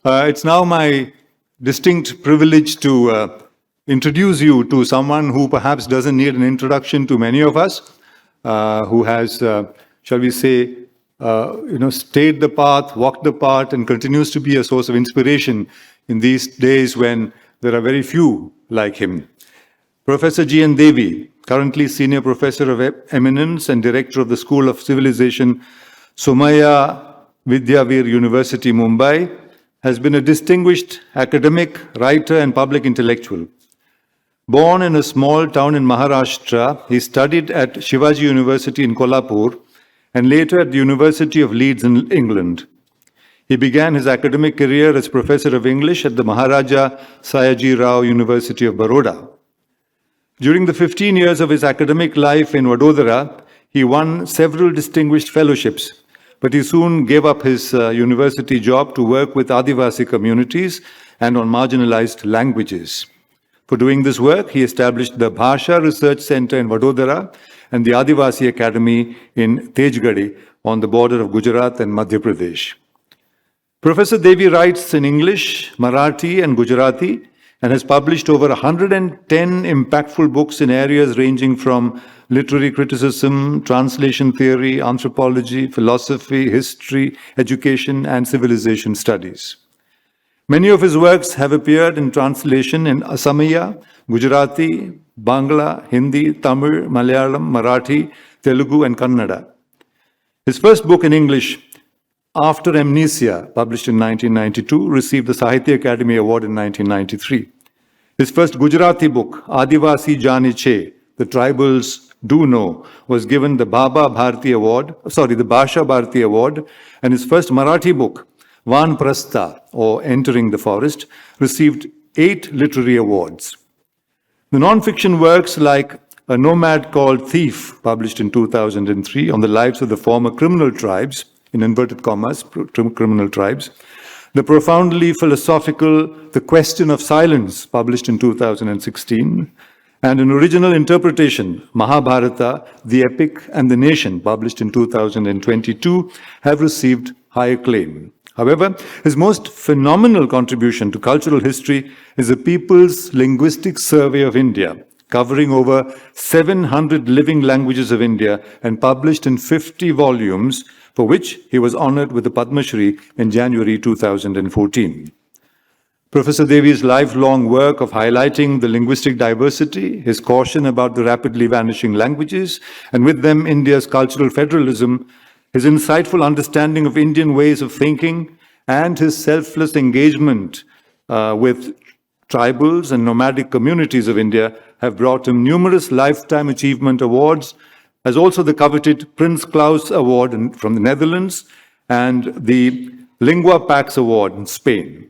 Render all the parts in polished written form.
It's now my distinct privilege to introduce you to someone who perhaps doesn't need an introduction to many of us, who has, shall we say, stayed the path, walked the path, and continues to be a source of inspiration in these days when there are very few like him. Professor G.N.Devy, currently Senior Professor of Eminence and Director of the School of Civilization, Somaiya Vidyavir University, Mumbai, has been a distinguished academic, writer, and public intellectual. Born in a small town in Maharashtra, he studied at Shivaji University in Kolhapur and later at the University of Leeds in England. He began his academic career as Professor of English at the Maharaja Sayaji Rao University of Baroda. During the 15 years of his academic life in Vadodara, he won several distinguished fellowships, but he soon gave up his university job to work with Adivasi communities and on marginalized languages. For doing this work, he established the Bhasha Research Center in Vadodara and the Adivasi Academy in Tejgadi on the border of Gujarat and Madhya Pradesh. Professor Devy writes in English, Marathi, and Gujarati, and has published over 110 impactful books in areas ranging from literary criticism, translation theory, anthropology, philosophy, history, education, and civilization studies. Many of his works have appeared in translation in Asamiya, Gujarati, Bangla, Hindi, Tamil, Malayalam, Marathi, Telugu, and Kannada. His first book in English, After Amnesia, published in 1992, received the Sahitya Academy Award in 1993. His first Gujarati book, Adivasi Jane Che, The Tribals Do Know, was given the Bhasha Bharti Award, and his first Marathi book, Van Prastha, or Entering the Forest, received 8 literary awards. The non-fiction works like A Nomad Called Thief, published in 2003, on the lives of the former criminal tribes, in inverted commas, criminal tribes, the profoundly philosophical The Question of Silence, published in 2016, and an original interpretation, Mahabharata, The Epic and the Nation, published in 2022, have received high acclaim. However, his most phenomenal contribution to cultural history is a People's Linguistic Survey of India, covering over 700 living languages of India and published in 50 volumes, for which he was honored with the Padma Shri in January 2014. Professor Devy's lifelong work of highlighting the linguistic diversity, his caution about the rapidly vanishing languages, and with them India's cultural federalism, his insightful understanding of Indian ways of thinking, and his selfless engagement with tribals and nomadic communities of India have brought him numerous lifetime achievement awards, as also the coveted Prince Claus Award from the Netherlands and the Lingua Pax Award in Spain.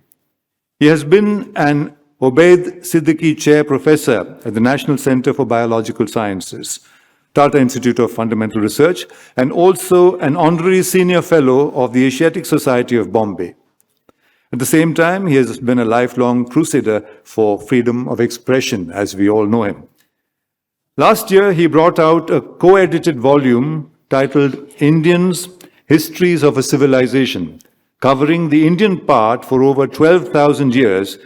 He has been an Obaid Siddiqui Chair Professor at the National Center for Biological Sciences, Tata Institute of Fundamental Research, and also an Honorary Senior Fellow of the Asiatic Society of Bombay. At the same time, he has been a lifelong crusader for freedom of expression, as we all know him. Last year, he brought out a co-edited volume titled Indians, Histories of a Civilization, covering the Indian part for over 12,000 years,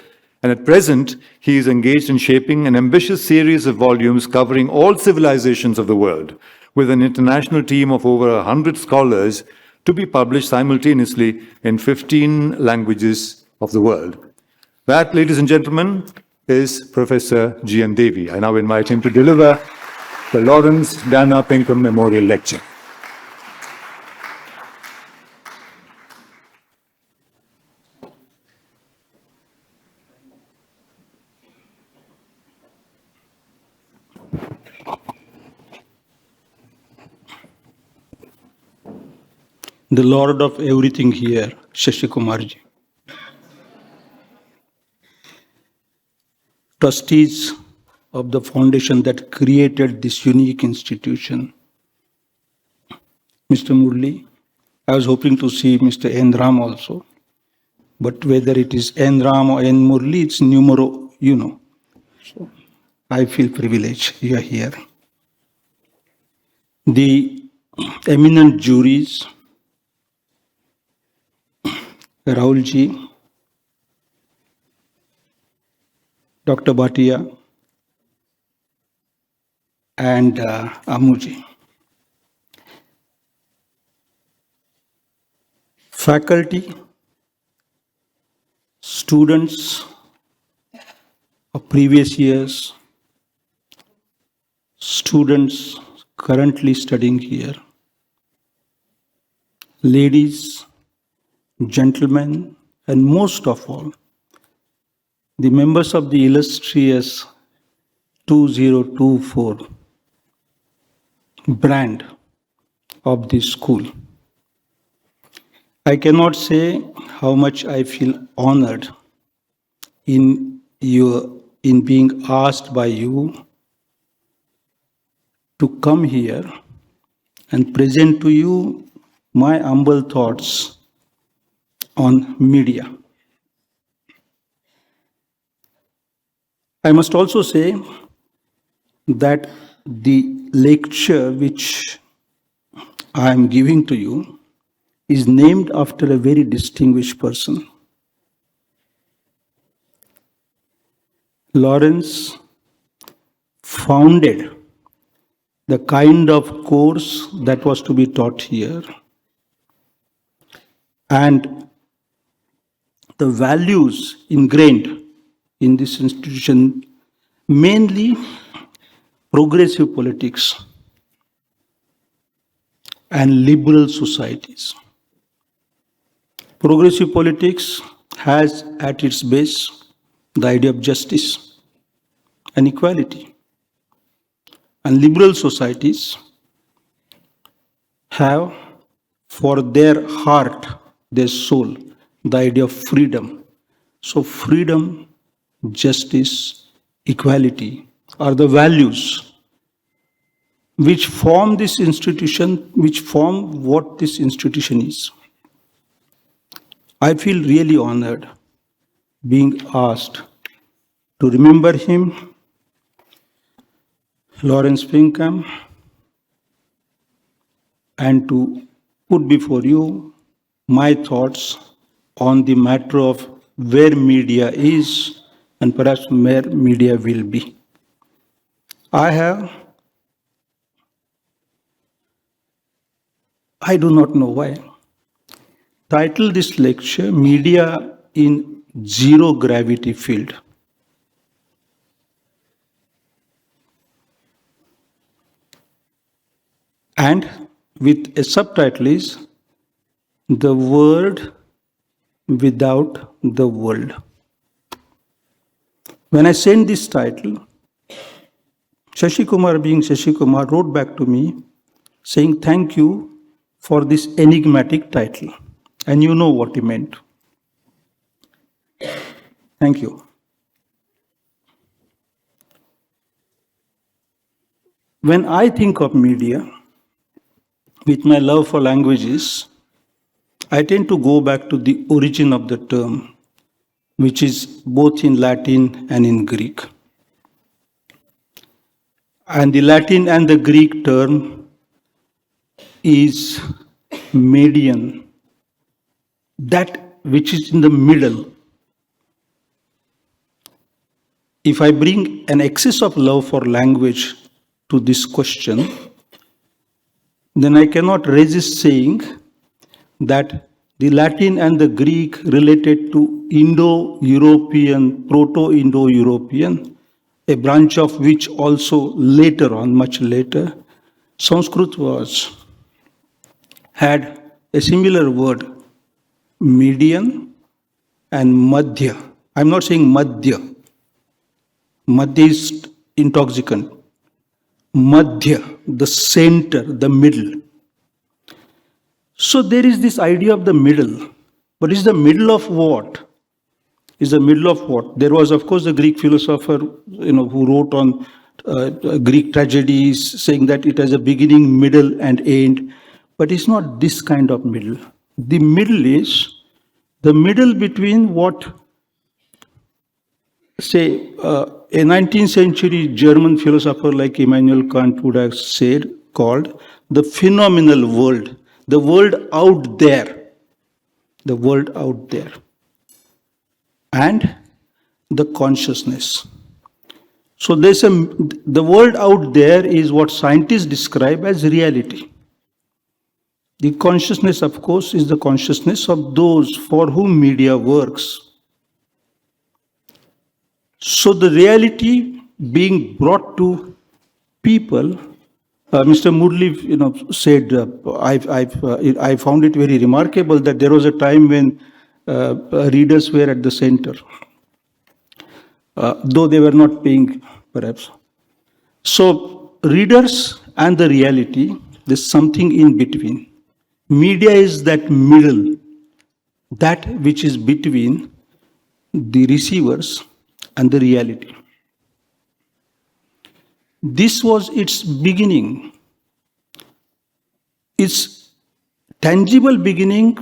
and at present, he is engaged in shaping an ambitious series of volumes covering all civilizations of the world, with an international team of over 100 scholars to be published simultaneously in 15 languages of the world. That, ladies and gentlemen, is Professor G.N.Devy. I now invite him to deliver the Lawrence Dana Pinkham Memorial Lecture. The Lord of everything here, Shashi Kumarji. Trustees of the foundation that created this unique institution. Mr. Murli, I was hoping to see Mr. N. Ram also, but whether it is N. Ram or N. Murli, it's numero, So I feel privileged you are here. The eminent juries, Rahulji, Dr. Bhatia, and Amuji. Faculty, students of previous years, students currently studying here, ladies, gentlemen, and most of all, the members of the illustrious 2024 brand of this school. I cannot say how much I feel honored in being asked by you to come here and present to you my humble thoughts on media. I must also say that the lecture which I am giving to you is named after a very distinguished person. Lawrence founded the kind of course that was to be taught here, and the values ingrained in this institution, mainly progressive politics and liberal societies. Progressive politics has at its base the idea of justice and equality. And liberal societies have for their heart, their soul, the idea of freedom. So freedom, justice, equality are the values which form this institution, which form what this institution is. I feel really honored being asked to remember him, Lawrence Pinkham, and to put before you my thoughts on the matter of where media is and perhaps where media will be. I do not know why, titled this lecture, Media in Zero Gravity Field. And with a subtitle is The World Without the World. When I sent this title, Shashi Kumar, being Shashi Kumar, wrote back to me saying thank you for this enigmatic title. And you know what he meant. Thank you. When I think of media, with my love for languages, I tend to go back to the origin of the term, which is both in Latin and in Greek. And the Latin and the Greek term is median, that which is in the middle. If I bring an excess of love for language to this question, then I cannot resist saying that the Latin and the Greek related to Indo-European, Proto-Indo-European, a branch of which also later on, much later, Sanskrit had a similar word, median and madhya. I'm not saying madhya. Madhya is intoxicant. Madhya, the center, the middle. So there is this idea of the middle. But is the middle of what? Is the middle of what? There was, of course, the Greek philosopher, who wrote on Greek tragedies, saying that it has a beginning, middle, and end. But it's not this kind of middle. The middle is the middle between what, say, a 19th century German philosopher like Immanuel Kant would have said, called the phenomenal world, the world out there, and the consciousness. So the world out there is what scientists describe as reality. The consciousness, of course, is the consciousness of those for whom media works. So the reality being brought to people, Mr. Murli, said, I found it very remarkable that there was a time when readers were at the center, though they were not paying, perhaps. So readers and the reality, there's something in between. Media is that middle, that which is between the receivers and the reality. This was its beginning. Its tangible beginning,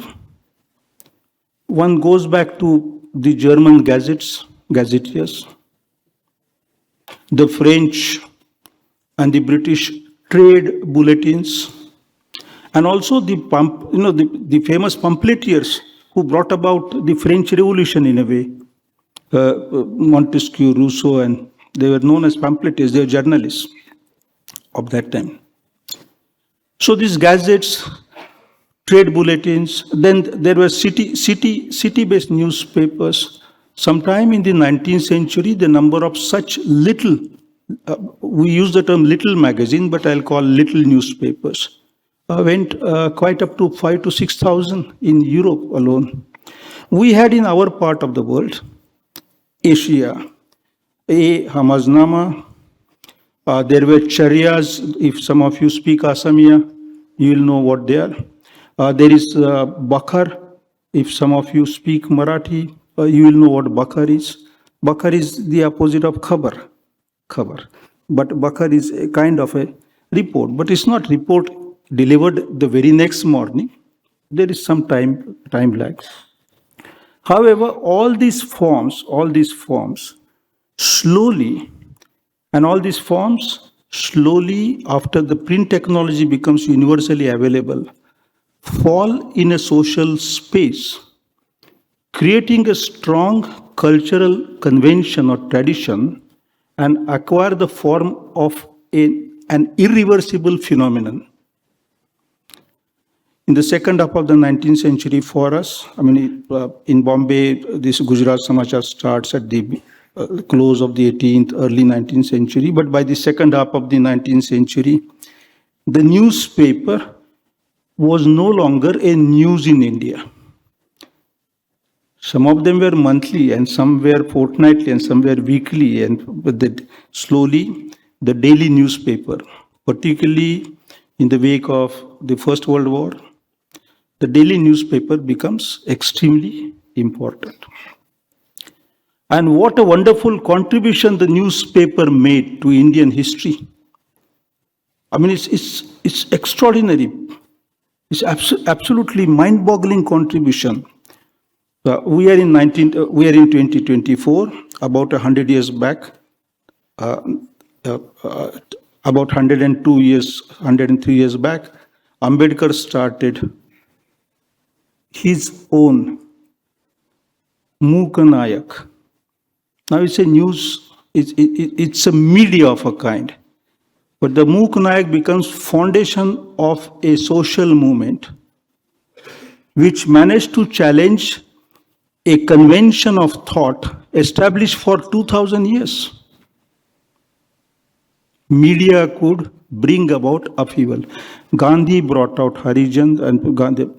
one goes back to the German gazetteers, the French and the British trade bulletins, and also the famous pamphleteers who brought about the French Revolution in a way. Montesquieu, Rousseau, and they were known as pamphleteers, they were journalists of that time. So these gazettes, trade bulletins, then there were city-based newspapers. Sometime in the 19th century, the number of such little, we use the term little magazine, but I'll call little newspapers, went quite up to 5,000 to 6,000 in Europe alone. We had in our part of the world, Asia, a Hamaznama, there were Charyas. If some of you speak Asamiya, you will know what they are. There is Bakar. If some of you speak Marathi, you will know what Bakar is. Bakar is the opposite of Khabar. But Bakar is a kind of a report, but it's not report delivered the very next morning. There is some time lag. However, all these forms slowly, after the print technology becomes universally available, fall in a social space, creating a strong cultural convention or tradition, and acquire the form of an irreversible phenomenon. In the second half of the 19th century for us, in Bombay, this Gujarat Samachar starts at the close of the 18th, early 19th century. But by the second half of the 19th century, the newspaper was no longer a news in India. Some of them were monthly, and some were fortnightly, and some were weekly. But slowly, the daily newspaper, particularly in the wake of the First World War, the daily newspaper becomes extremely important. And what a wonderful contribution the newspaper made to Indian history. It's extraordinary. It's absolutely mind-boggling contribution. We are in 2024, about 100 years back, about 102 years, 103 years back, Ambedkar started his own Mukanayak. Now it's a news, it's a media of a kind. But the Mukanayak becomes foundation of a social movement which managed to challenge a convention of thought established for 2000 years. Media could bring about upheaval. Gandhi brought out Harijan, and Gandhi.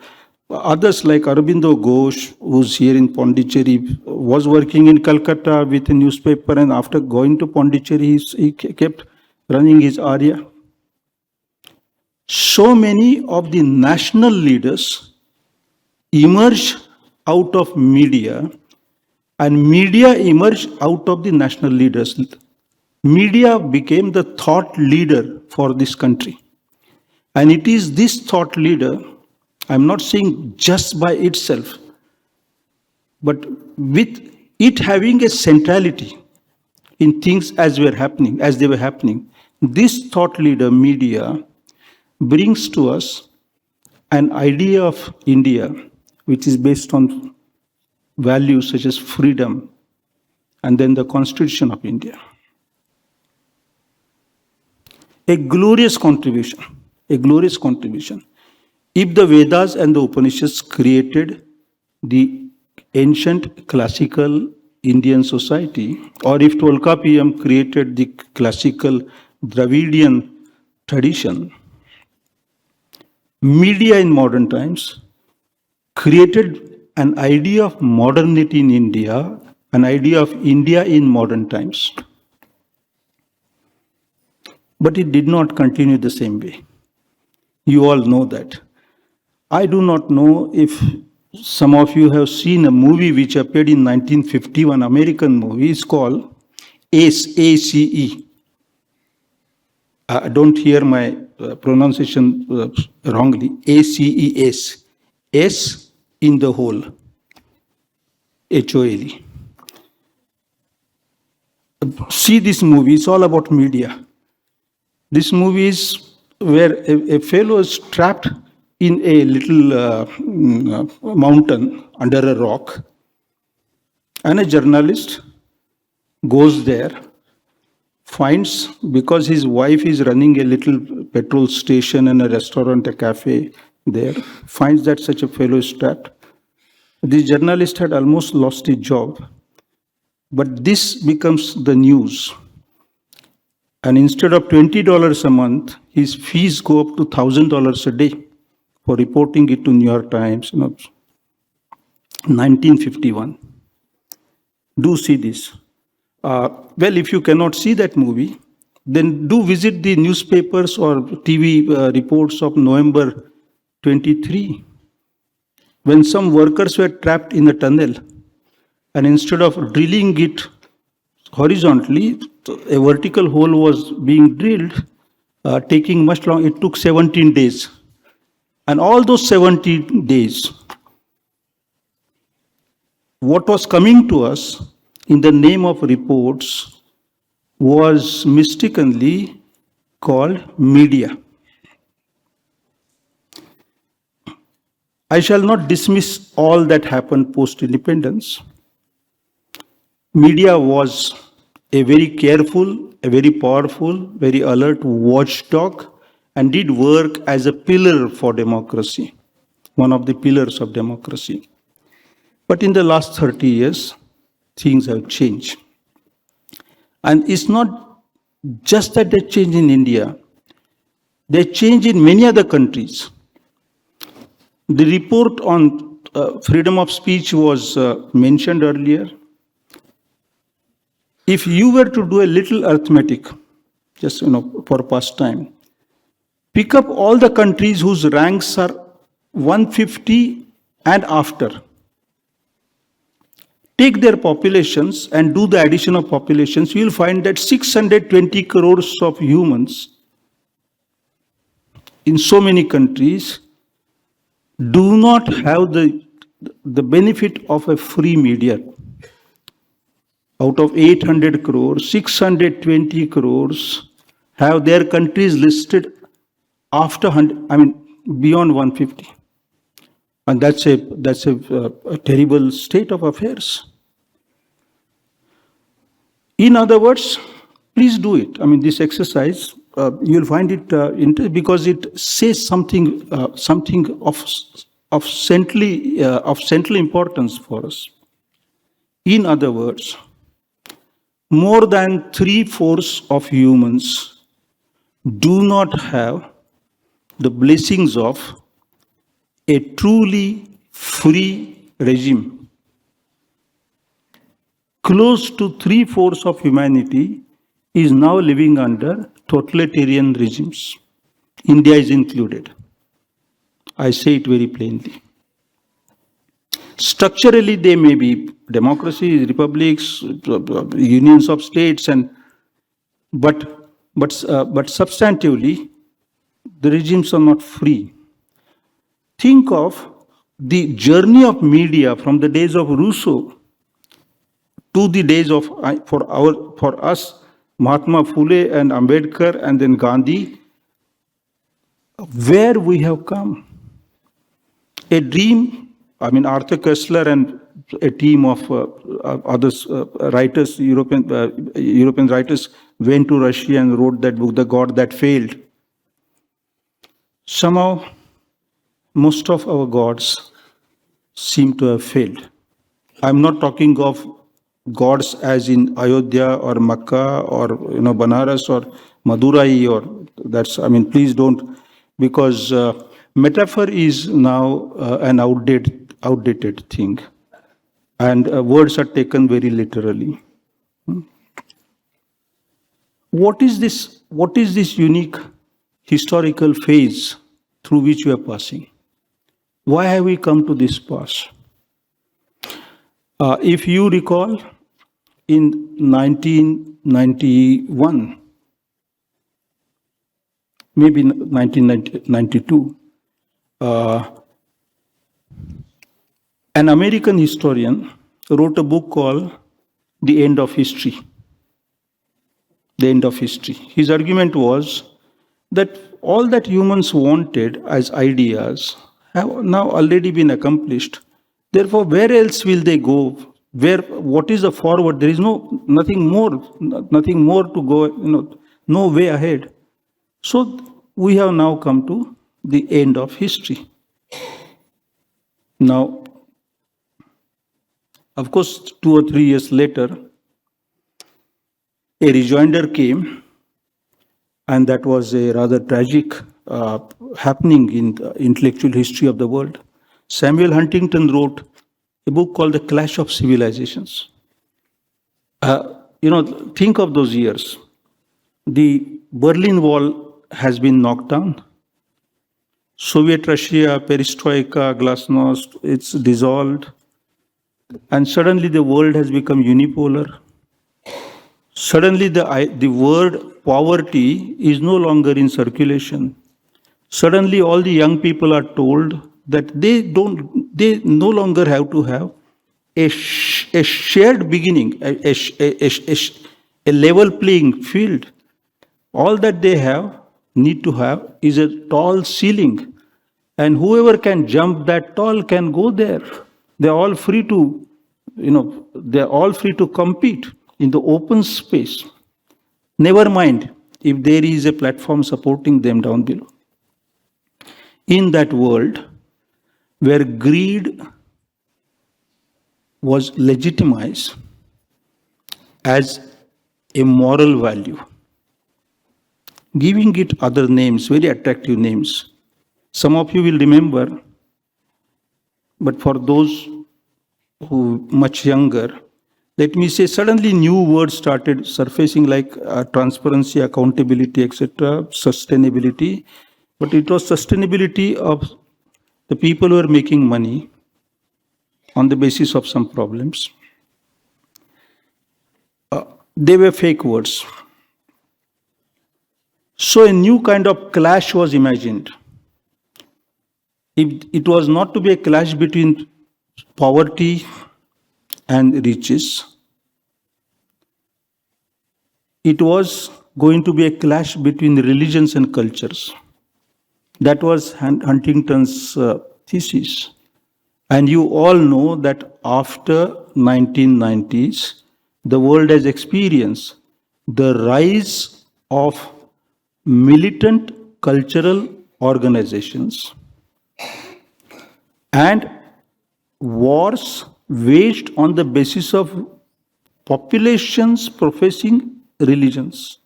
Others like Aurobindo Ghosh, who's here in Pondicherry, was working in Calcutta with a newspaper, and after going to Pondicherry, he kept running his Arya. So many of the national leaders emerged out of media, and media emerged out of the national leaders. Media became the thought leader for this country. And it is this thought leader, I'm not saying just by itself, but with it having a centrality in things as they were happening, this thought leader, media, brings to us an idea of India which is based on values such as freedom and then the Constitution of India. a glorious contribution, a glorious contribution. If the Vedas and the Upanishads created the ancient classical Indian society, or if Tolkappiyam created the classical Dravidian tradition, media in modern times created an idea of modernity in India, an idea of India in modern times. But it did not continue the same way. You all know that. I do not know if some of you have seen a movie which appeared in 1951, American movie. It's called ACE, A-C-E. Don't hear my pronunciation wrongly. ACE, S in the hole. HOLE. See this movie, it's all about media. This movie is where a fellow is trapped in a little mountain under a rock, and a journalist goes there, finds, because his wife is running a little petrol station and a restaurant, a cafe there, finds that such a fellow is trapped. This journalist had almost lost his job, but this becomes the news. And instead of $20 a month, his fees go up to $1,000 a day for reporting it to New York Times, 1951. Do see this. Well, if you cannot see that movie, then do visit the newspapers or TV reports of November 23, when some workers were trapped in a tunnel, and instead of drilling it horizontally, a vertical hole was being drilled, taking much long. It took 17 days. And all those 17 days, what was coming to us in the name of reports was mistakenly called media. I shall not dismiss all that happened post-independence. Media was a very careful, a very powerful, very alert watchdog, and did work as a pillar for democracy, one of the pillars of democracy. But in the last 30 years, things have changed. And it's not just that they change in India, they change in many other countries. The report on freedom of speech was mentioned earlier. If you were to do a little arithmetic, just for pastime, pick up all the countries whose ranks are 150 and after. Take their populations and do the addition of populations, you will find that 620 crores of humans in so many countries do not have the benefit of a free media. Out of 800 crores, 620 crores have their countries listed after 100, beyond 150. And that's a terrible state of affairs. In other words, please do it. This exercise, you'll find it interesting because it says something of central importance for us. In other words, more than 3/4 of humans do not have the blessings of a truly free regime. Close to 3/4 of humanity is now living under totalitarian regimes. India is included. I say it very plainly. Structurally, they may be democracies, republics, unions of states, but substantively, the regimes are not free. Think of the journey of media from the days of Rousseau to the days of, for us, Mahatma Phule and Ambedkar and then Gandhi, where we have come. A dream. Arthur Koestler and a team of others, writers, European writers, went to Russia and wrote that book, The God That Failed. Somehow, most of our gods seem to have failed. I'm not talking of gods as in Ayodhya or Makkah or Banaras or Madurai or please don't, because metaphor is now an outdated thing, and words are taken very literally. What is this? What is this unique historical phase through which we are passing? Why have we come to this pass? If you recall, in 1991, maybe 1992, an American historian wrote a book called The End of History. The End of History. His argument was that all that humans wanted as ideas have now already been accomplished. Therefore, where else will they go? What is the forward? There is nothing more to go, no way ahead. So we have now come to the end of history. Now, of course, 2 or 3 years later, a rejoinder came, and that was a rather tragic happening in the intellectual history of the world. Samuel Huntington wrote a book called The Clash of Civilizations. Think of those years. The Berlin Wall has been knocked down. Soviet Russia, perestroika, glasnost, it's dissolved. And suddenly the world has become unipolar. Suddenly the word poverty is no longer in circulation. Suddenly all the young people are told that they no longer have to have a shared beginning, a level playing field. All that they need to have is a tall ceiling, and whoever can jump that tall can go there. They're all free to, compete in the open space. Never mind if there is a platform supporting them down below. In that world where greed was legitimized as a moral value, giving it other names, very attractive names. Some of you will remember, but for those who much younger, let me say, suddenly new words started surfacing like transparency, accountability, etc., sustainability. But it was sustainability of the people who are making money on the basis of some problems. They were fake words. So a new kind of clash was imagined. It was not to be a clash between poverty and riches. It was going to be a clash between religions and cultures. That was Huntington's thesis. And you all know that after 1990s, the world has experienced the rise of militant cultural organizations and wars waged on the basis of populations professing religions.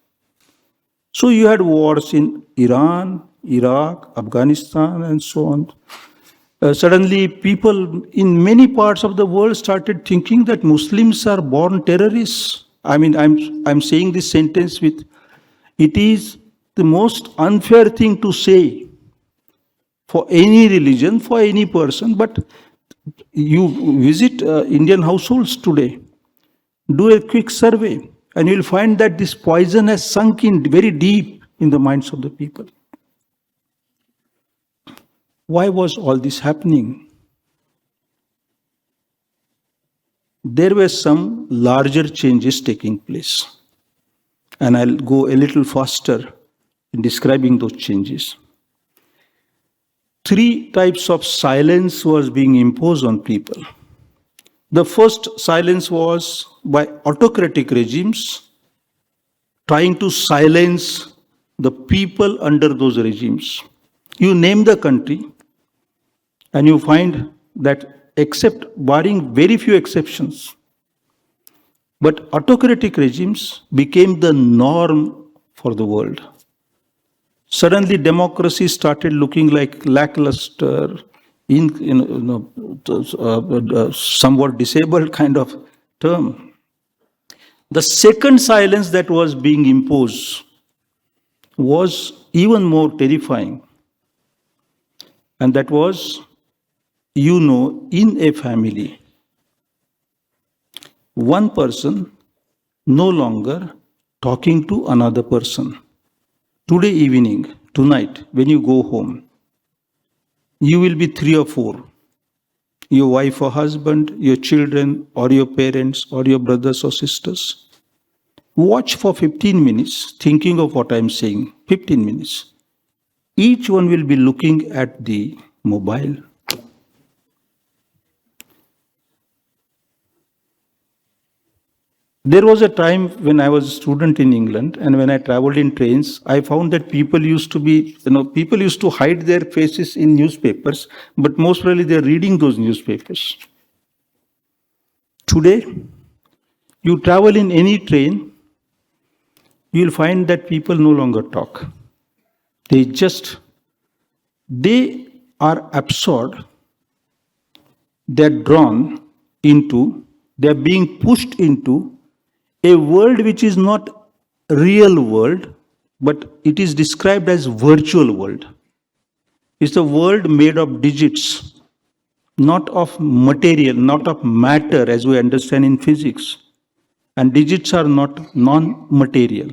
So you had wars in Iran, Iraq, Afghanistan, and so on. Suddenly, people in many parts of the world started thinking that Muslims are born terrorists. I'm saying this sentence with, it is the most unfair thing to say for any religion, for any person, but you visit Indian households today, do a quick survey, and you'll find that this poison has sunk in very deep in the minds of the people. Why was all this happening? There were some larger changes taking place, and I'll go a little faster in describing those changes. 3 types of silence was being imposed on people. The first silence was by autocratic regimes trying to silence the people under those regimes. You name the country, and you find that, except barring very few exceptions, but autocratic regimes became the norm for the world. Suddenly, democracy started looking like lackluster, somewhat disabled kind of term. The second silence that was being imposed was even more terrifying. And that was, in a family, one person no longer talking to another person. Today evening, tonight, when you go home, you will be 3 or 4. Your wife or husband, your children, or your parents, or your brothers or sisters. Watch for 15 minutes, thinking of what I'm saying. 15 minutes. Each one will be looking at the mobile. There was a time when I was a student in England, and when I traveled in trains, I found that people used to hide their faces in newspapers, but most probably they're reading those newspapers. Today, you travel in any train, you'll find that people no longer talk. They are absorbed, they're drawn into, they're being pushed into a world which is not real world, but it is described as virtual world. It's a world made of digits, not of material, not of matter as we understand in physics. And digits are not non-material.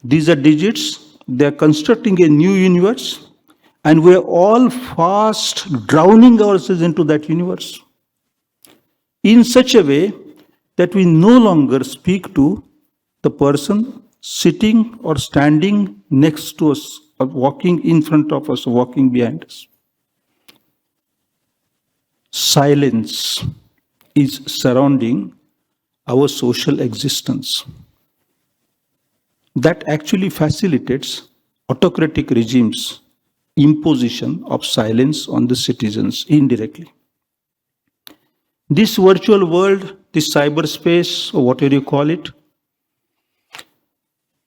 These are digits, they're constructing a new universe, and we're all fast drowning ourselves into that universe in such a way that we no longer speak to the person sitting or standing next to us, or walking in front of us, or walking behind us. Silence is surrounding our social existence. That actually facilitates autocratic regimes' imposition of silence on the citizens indirectly. This virtual world, this cyberspace, or whatever you call it,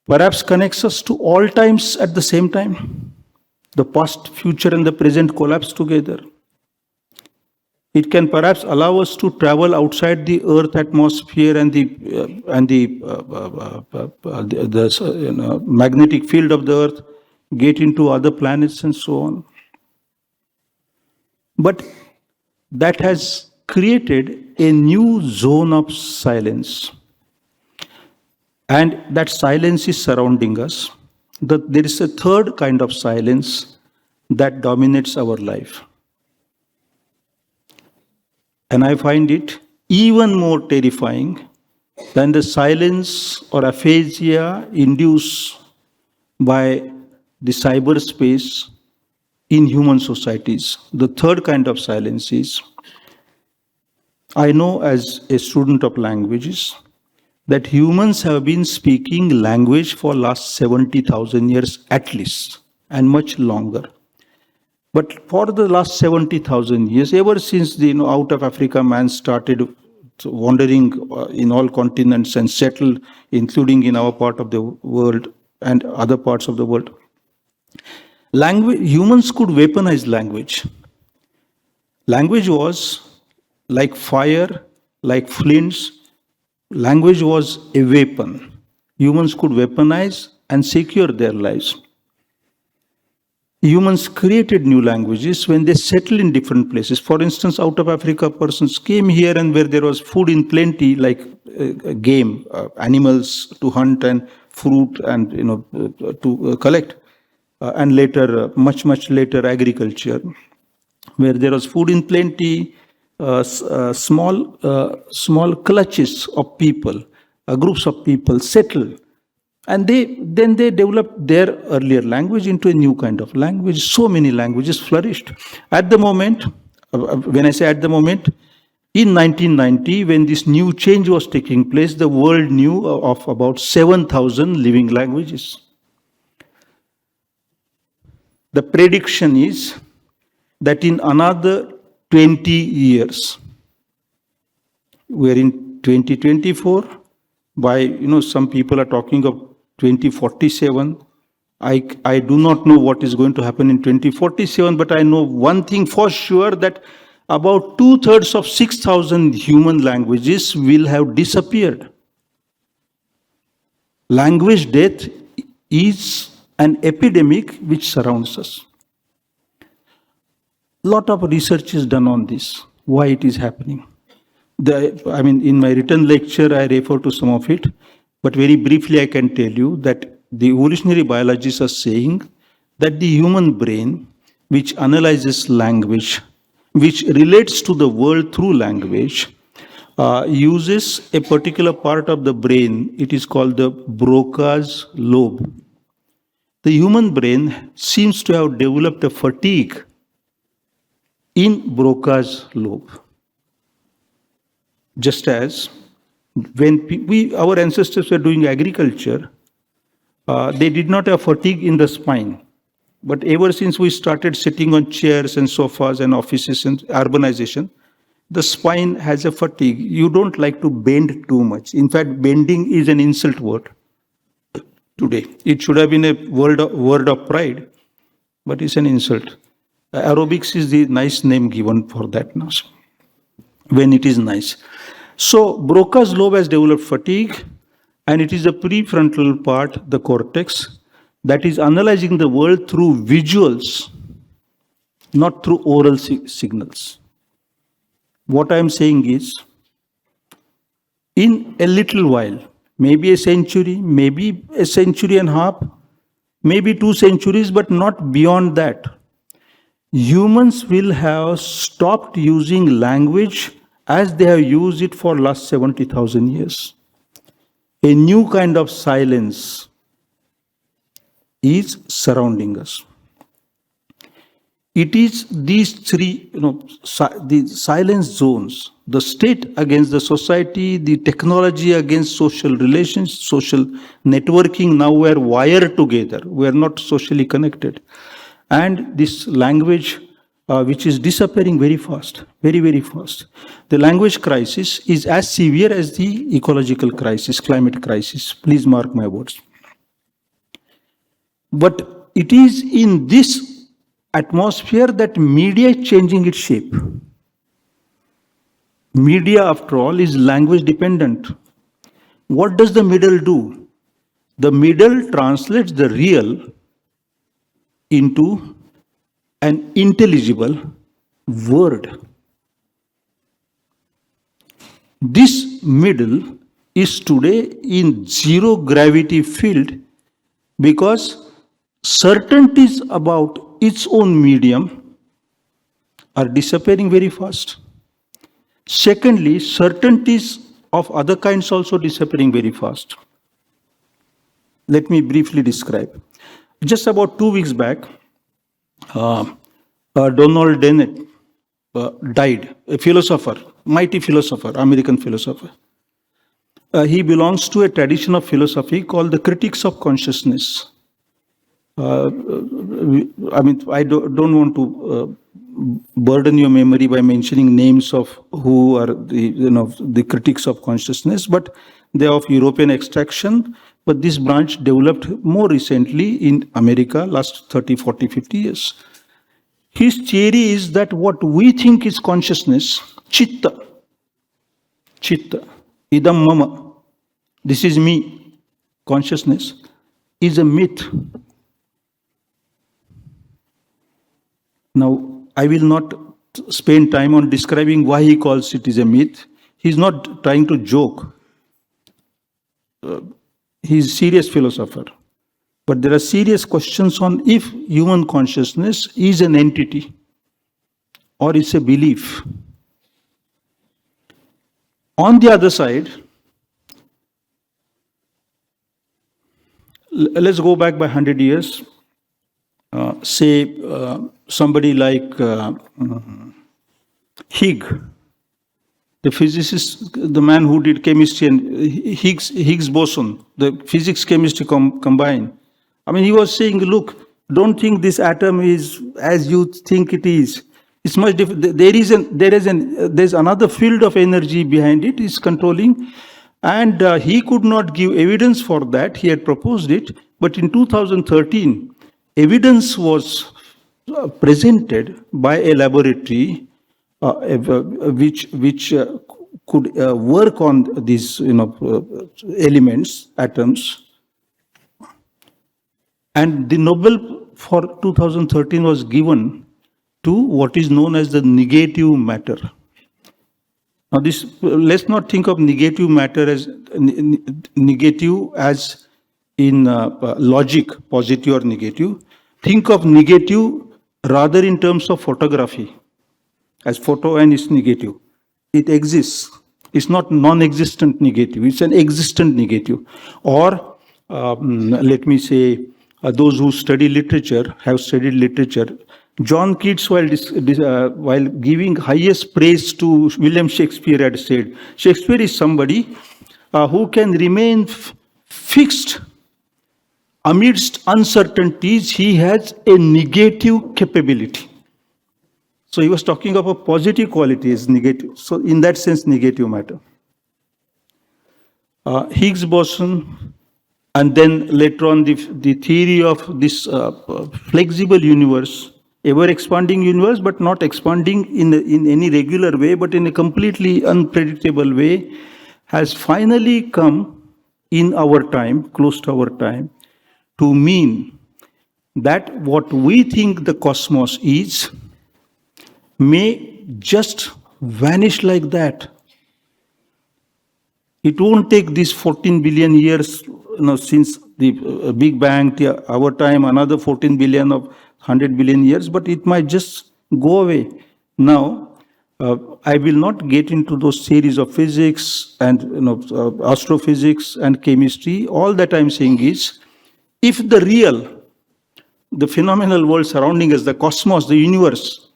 perhaps connects us to all times at the same time. The past, future, and the present collapse together. It can perhaps allow us to travel outside the Earth atmosphere and the magnetic field of the Earth, get into other planets and so on. But that has created a new zone of silence. And that silence is surrounding us. There is a third kind of silence that dominates our life. And I find it even more terrifying than the silence or aphasia induced by the cyberspace in human societies. The third kind of silence is, I know as a student of languages, that humans have been speaking language for last 70,000 years at least, and much longer. But for the last 70,000 years, ever since out of Africa man started wandering in all continents and settled, including in our part of the world and other parts of the world, humans could weaponize language. Language was like fire, like flints. Language was a weapon. Humans could weaponize and secure their lives. Humans created new languages when they settled in different places. For instance, out of Africa, persons came here, and where there was food in plenty, like game, animals to hunt, and fruit, and to collect, and later, much later, agriculture, where there was food in plenty. Small clutches of people, groups of people settled, and they developed their earlier language into a new kind of language. So many languages flourished. At the moment, when I say at the moment, In 1990, when this new change was taking place, the world knew of about 7,000 living languages. The prediction is that in another 20 years, we're in 2024, by, some people are talking of 2047. I do not know what is going to happen in 2047, but I know one thing for sure, that about 2/3 of 6,000 human languages will have disappeared. Language death is an epidemic which surrounds us. Lot of research is done on this, why it is happening. In my written lecture, I refer to some of it, but very briefly I can tell you that the evolutionary biologists are saying that the human brain, which analyzes language, which relates to the world through language, uses a particular part of the brain. It is called the Broca's lobe. The human brain seems to have developed a fatigue in Broca's lobe. Just as when our ancestors were doing agriculture, they did not have fatigue in the spine. But ever since we started sitting on chairs and sofas and offices and urbanization, the spine has a fatigue. You don't like to bend too much. In fact, bending is an insult word today. It should have been a word of pride, but it's an insult. Aerobics is the nice name given for that now, when it is nice. So Broca's lobe has developed fatigue, and it is the prefrontal part, the cortex, that is analyzing the world through visuals, not through oral signals. What I am saying is, in a little while, maybe a century, maybe a century and a half, maybe 2 centuries, but not beyond that, humans will have stopped using language as they have used it for last 70,000 years. A new kind of silence is surrounding us. It is these three, the silence zones, the state against the society, the technology against social relations, social networking. Now we are wired together. We are not socially connected. And this language, which is disappearing very fast, very, very fast. The language crisis is as severe as the ecological crisis, climate crisis. Please mark my words. But it is in this atmosphere that media is changing its shape. Media, after all, is language dependent. What does the middle do? The middle translates the real into an intelligible word. This middle is today in zero gravity field because certainties about its own medium are disappearing very fast. Secondly, certainties of other kinds also disappearing very fast. Let me briefly describe. Just about 2 weeks back, Donald Dennett died, a philosopher, mighty philosopher, American philosopher. He belongs to a tradition of philosophy called the critics of consciousness. I don't want to burden your memory by mentioning names of who are the critics of consciousness, but they are of European extraction. But this branch developed more recently in America, last 30, 40, 50 years. His theory is that what we think is consciousness, chitta, idam mama, this is me, consciousness, is a myth. Now, I will not spend time on describing why he calls it is a myth. He's not trying to joke. He's a serious philosopher. But there are serious questions on if human consciousness is an entity or it's a belief. On the other side, let's go back by 100 years. Somebody like Higg, the physicist, the man who did chemistry and Higgs boson, the physics chemistry combined. I mean, he was saying, look, don't think this atom is as you think it is. It's much different. There's another field of energy behind it, is controlling, and he could not give evidence for that. He had proposed it, but in 2013, evidence was presented by a laboratory which could work on these elements, atoms, and the Nobel for 2013 was given to what is known as the negative matter. Now, let's not think of negative matter as negative as in logic, positive or negative. Think of negative rather in terms of photography, as photo and it's negative. It exists. It's not non-existent negative. It's an existent negative. Or let me say, those who study literature, have studied literature, John Keats, while giving highest praise to William Shakespeare, had said, Shakespeare is somebody who can remain fixed amidst uncertainties. He has a negative capability. So he was talking about positive qualities, negative. So in that sense, negative matter. Higgs boson, and then later on the theory of this flexible universe, ever-expanding universe, but not expanding in any regular way, but in a completely unpredictable way, has finally come in our time, close to our time, to mean that what we think the cosmos is may just vanish like that. It won't take these 14 billion years since the Big Bang to our time, another 14 billion of 100 billion years, but it might just go away. Now, I will not get into those theories of physics and astrophysics and chemistry. All that I'm saying is, if the phenomenal world surrounding us, the cosmos, the universe,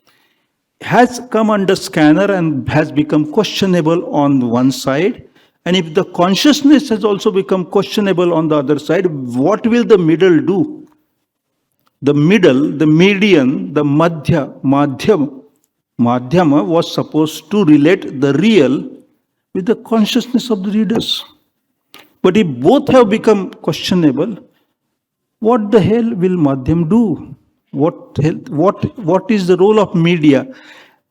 has come under scanner and has become questionable on one side, and if the consciousness has also become questionable on the other side, what will the middle do? The middle, the median, the madhyama was supposed to relate the real with the consciousness of the readers. But if both have become questionable, what the hell will madhyam do? What is the role of media?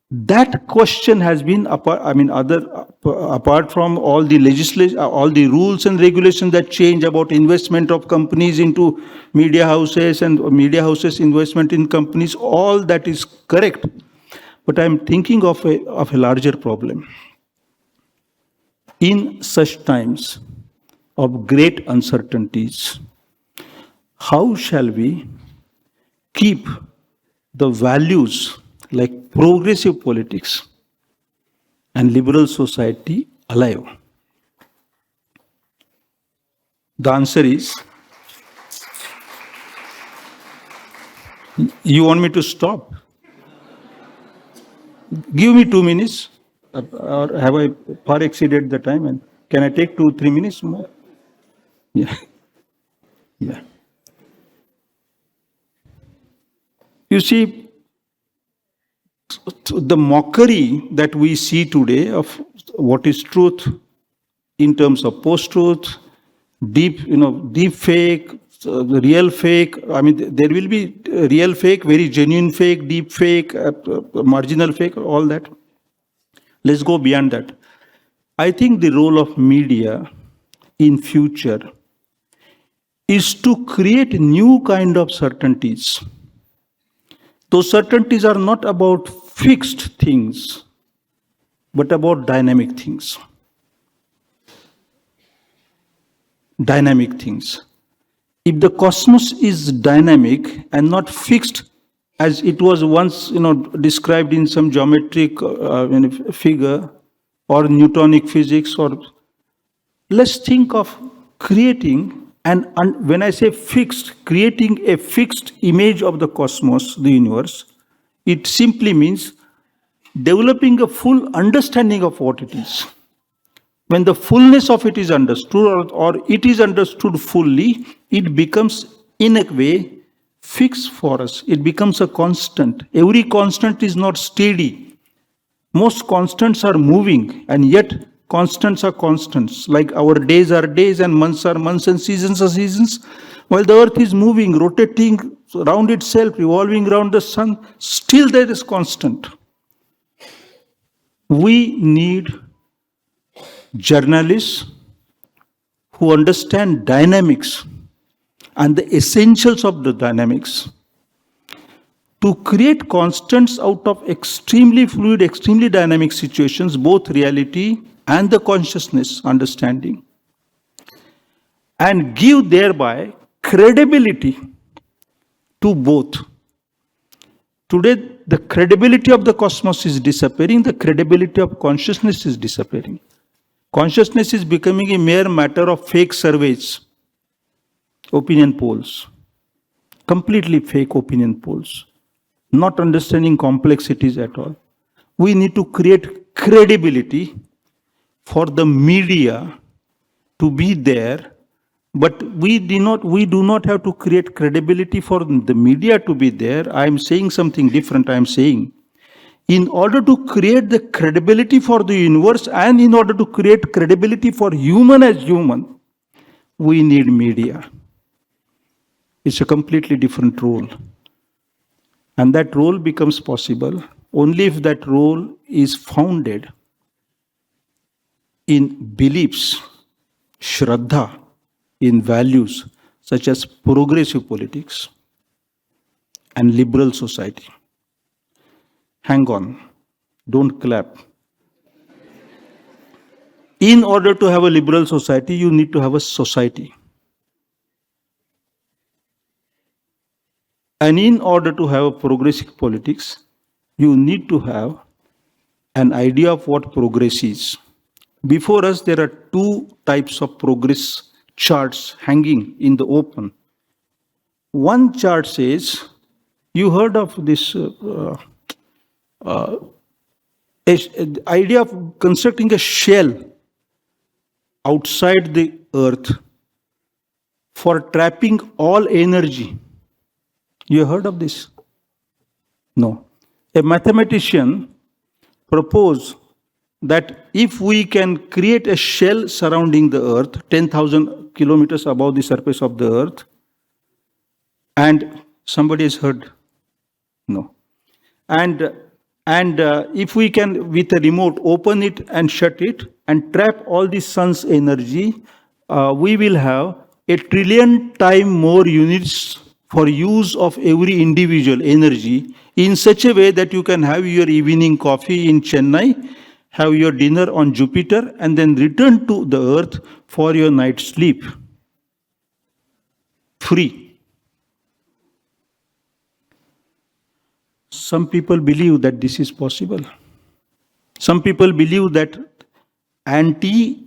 That question has been apart from all the legislation, all the rules and regulations that change about investment of companies into media houses and media houses investment in companies, all that is correct. But I'm thinking of a larger problem. In such times of great uncertainties, how shall we keep the values like progressive politics and liberal society alive? The answer is, you want me to stop? Give me 2 minutes, or have I far exceeded the time? And can I take 2-3 minutes more? Yeah. You see, the mockery that we see today of what is truth in terms of post-truth, deep fake, real fake. I mean, there will be real fake, very genuine fake, deep fake, marginal fake, all that. Let's go beyond that. I think the role of media in future is to create new kind of certainties. Those certainties are not about fixed things, but about dynamic things. Dynamic things. If the cosmos is dynamic and not fixed, as it was once, described in some geometric figure or Newtonic physics, or let's think of creating. And when I say fixed, creating a fixed image of the cosmos, the universe, it simply means developing a full understanding of what it is. When the fullness of it is understood or it is understood fully, it becomes in a way fixed for us. It becomes a constant. Every constant is not steady. Most constants are moving, and yet constants are constants. Like our days are days and months are months and seasons are seasons. While the earth is moving, rotating around itself, revolving around the sun, still there is constant. We need journalists who understand dynamics and the essentials of the dynamics to create constants out of extremely fluid, extremely dynamic situations, both reality and the consciousness understanding, and give thereby credibility to both. Today, the credibility of the cosmos is disappearing, the credibility of consciousness is disappearing. Consciousness is becoming a mere matter of fake surveys, opinion polls, completely fake opinion polls, not understanding complexities at all. We need to create credibility for the media to be there, but we do not have to create credibility for the media to be there. I am saying something different. I am saying, in order to create the credibility for the universe and in order to create credibility for human as human, we need media. It's a completely different role. And that role becomes possible only if that role is founded in beliefs, shraddha, in values such as progressive politics and liberal society. Hang on, don't clap. In order to have a liberal society, you need to have a society. And in order to have a progressive politics, you need to have an idea of what progress is. Before us, there are two types of progress charts hanging in the open. One chart says, you heard of this idea of constructing a shell outside the earth for trapping all energy. You heard of this? No. A mathematician proposed that if we can create a shell surrounding the earth 10,000 kilometers above the surface of the earth, and somebody has heard? No. And if we can, with a remote, open it and shut it and trap all the sun's energy, we will have 1 trillion times more units for use of every individual energy in such a way that you can have your evening coffee in Chennai, have your dinner on Jupiter, and then return to the earth for your night sleep. Free. Some people believe that this is possible. Some people believe that anti-aging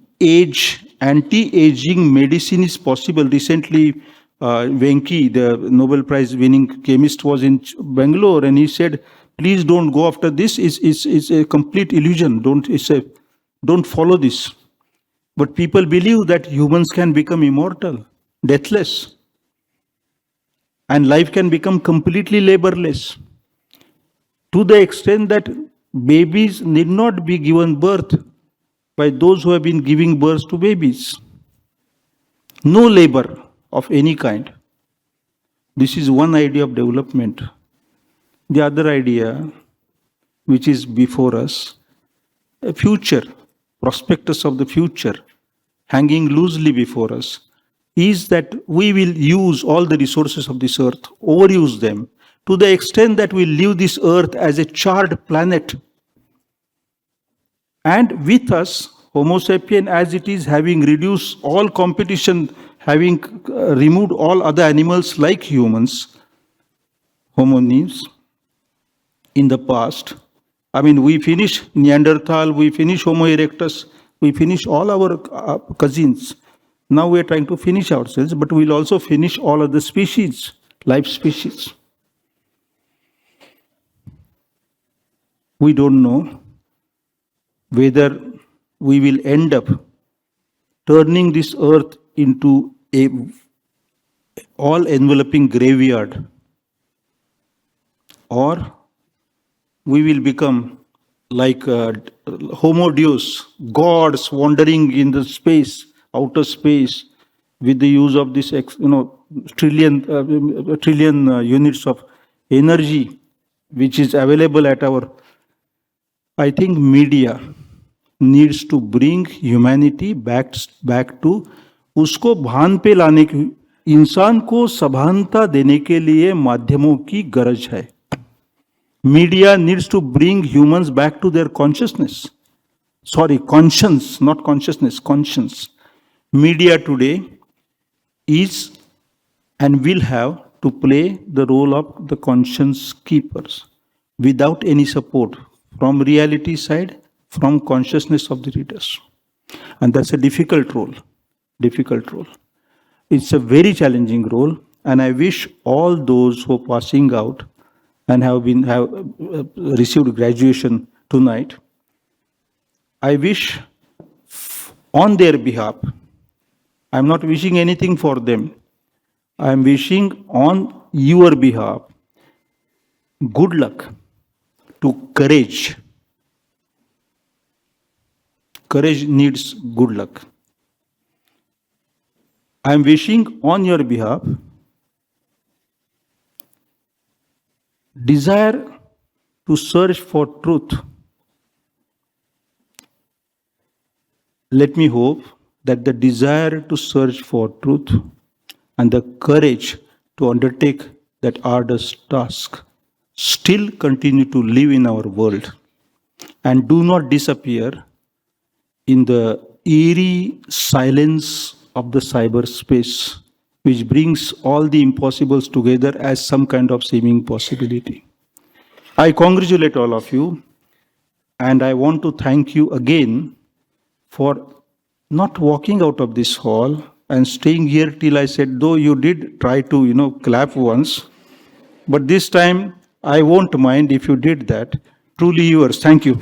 medicine is possible. Recently, Venki, the Nobel Prize winning chemist, was in Bangalore, and he said, please don't go after this. It's a complete illusion. Don't follow this. But people believe that humans can become immortal, deathless, and life can become completely laborless, to the extent that babies need not be given birth by those who have been giving birth to babies. No labor of any kind. This is one idea of development. The other idea, which is before us, a future, prospectus of the future, hanging loosely before us, is that we will use all the resources of this earth, overuse them, to the extent that we leave this earth as a charred planet. And with us, Homo sapien as it is, having reduced all competition, having removed all other animals like humans, hominins, in the past. I mean, we finish Neanderthal, we finish Homo erectus, we finish all our cousins. Now we are trying to finish ourselves, but we'll also finish all other species, life species. we don't know whether we will end up turning this earth into a all-enveloping graveyard, or we will become like Homo Deus, gods wandering in the space, outer space, with the use of this, trillion units of energy, which is available at our. I think media needs to bring humanity back to उसको भान पे लाने की, इंसान को सभानता देने के लिए माध्यमों की गरज है. Media needs to bring humans back to their consciousness. Sorry, conscience, not consciousness, conscience. Media today is and will have to play the role of the conscience keepers without any support from reality side, from consciousness of the readers. And that's a difficult role. It's a very challenging role, and I wish all those who are passing out and have received graduation tonight, I wish on their behalf, I'm not wishing anything for them, I'm wishing on your behalf good luck, to courage. Courage needs good luck. I'm wishing on your behalf desire to search for truth. Let me hope that the desire to search for truth and the courage to undertake that arduous task still continue to live in our world and do not disappear in the eerie silence of the cyberspace, which brings all the impossibles together as some kind of seeming possibility. I congratulate all of you, and I want to thank you again for not walking out of this hall and staying here till I said, though you did try to, clap once, but this time I won't mind if you did that. Truly yours. Thank you.